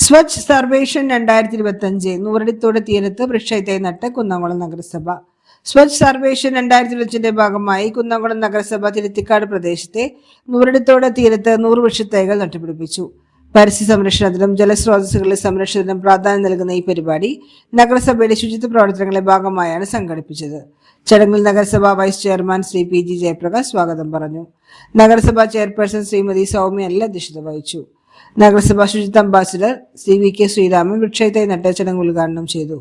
സ്വച്ഛ് സർവേഷൻ 2025 നൂറടിത്തോട് തീരത്ത് വൃക്ഷത്തൈ നട്ട് കുന്നംകുളം നഗരസഭ. സ്വച്ഛ് സർവേഷൻ 2025 ഭാഗമായി കുന്നംകുളം നഗരസഭ തിരുത്തിക്കാട് പ്രദേശത്തെ നൂറടിത്തോട് തീരത്ത് 100 വൃക്ഷത്തൈകൾ നട്ടുപിടിപ്പിച്ചു. പരിസ്ഥിതി സംരക്ഷണത്തിനും ജലസ്രോതസ്സുകളുടെ സംരക്ഷണത്തിനും പ്രാധാന്യം നൽകുന്ന ഈ പരിപാടി നഗരസഭയുടെ ശുചിത്വ പ്രവർത്തനങ്ങളുടെ ഭാഗമായാണ് സംഘടിപ്പിച്ചത്. ചടങ്ങിൽ നഗരസഭാ vice chairman Shri P G. Jayaprakash സ്വാഗതം പറഞ്ഞു. നഗരസഭാ ചെയർപേഴ്സൺ ശ്രീമതി സൗമ്യ അധ്യക്ഷത വഹിച്ചു. നഗരസഭാ ശുചിത്വ ambassador Shri V K Sreeraman വൃക്ഷത്തൈ നട്ട് ചടങ്ങ് ഉദ്ഘാടനം ചെയ്തു.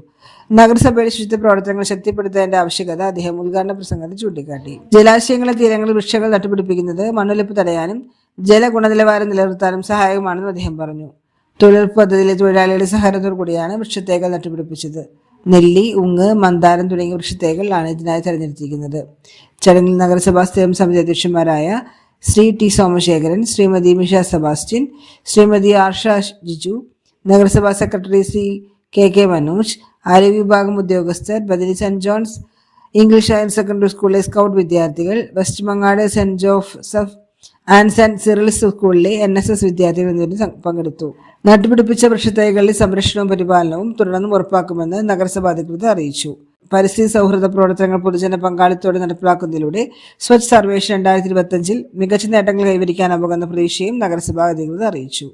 നഗരസഭയുടെ ശുചിത്വ പ്രവർത്തനങ്ങൾ ശക്തിപ്പെടുത്തേണ്ട ആവശ്യകത അദ്ദേഹം ഉദ്ഘാടന പ്രസംഗത്തിൽ ചൂണ്ടിക്കാട്ടി. ജലാശയങ്ങളുടെ തീരങ്ങളിൽ വൃക്ഷങ്ങൾ നട്ടുപിടിപ്പിക്കുന്നത് മണ്ണൊലിപ്പ് തടയാനും ജലഗുണനിലവാരം നിലനിർത്താനും സഹായകമാണെന്നും അദ്ദേഹം പറഞ്ഞു. തൊഴിലുറപ്പ് പദ്ധതിയിലെ തൊഴിലാളികളുടെ സഹകരണത്തോടു കൂടിയാണ് വൃക്ഷത്തൈകൾ നട്ടുപിടിപ്പിച്ചത്. നെല്ലി, ഉങ്ങ്, മന്ദാരം തുടങ്ങിയ വൃക്ഷത്തൈകളാണ് ഇതിനായി തെരഞ്ഞെടുത്തിരിക്കുന്നത്. ചടങ്ങിൽ നഗരസഭാ സ്ഥിരം സമിതി അധ്യക്ഷന്മാരായ ശ്രീ ടി സോമശേഖരൻ, ശ്രീമതി മിഷ സെബാസ്റ്റ്യൻ, ശ്രീമതി ആർഷ ജിജു, നഗരസഭാ സെക്രട്ടറി ശ്രീ കെ മനോജ്, ആരോഗ്യ വിഭാഗം ഉദ്യോഗസ്ഥർ, Badari saint John's English higher secondary സ്കൂളിലെ സ്കൗട്ട് വിദ്യാർത്ഥികൾ, west Mangad saint Joseph and saint Cyril's സ്കൂളിലെ NSS വിദ്യാർത്ഥികൾ എന്നിവരും പങ്കെടുത്തു. നട്ടുപിടിപ്പിച്ച വൃക്ഷത്തൈകളുടെ സംരക്ഷണവും പരിപാലനവും തുടർന്നും ഉറപ്പാക്കുമെന്ന് നഗരസഭാ അധികൃതർ അറിയിച്ചു. പരിസ്ഥിതി സൗഹൃദ പ്രവർത്തനങ്ങൾ പൊതുജന പങ്കാളിത്തോടെ നടപ്പിലാക്കുന്നതിലൂടെ സ്വച്ഛ് സർവേഷൻ 2025 മികച്ച നേട്ടങ്ങൾ കൈവരിക്കാനാവുമെന്ന പ്രതീക്ഷയും നഗരസഭാ അധികൃതർ അറിയിച്ചു.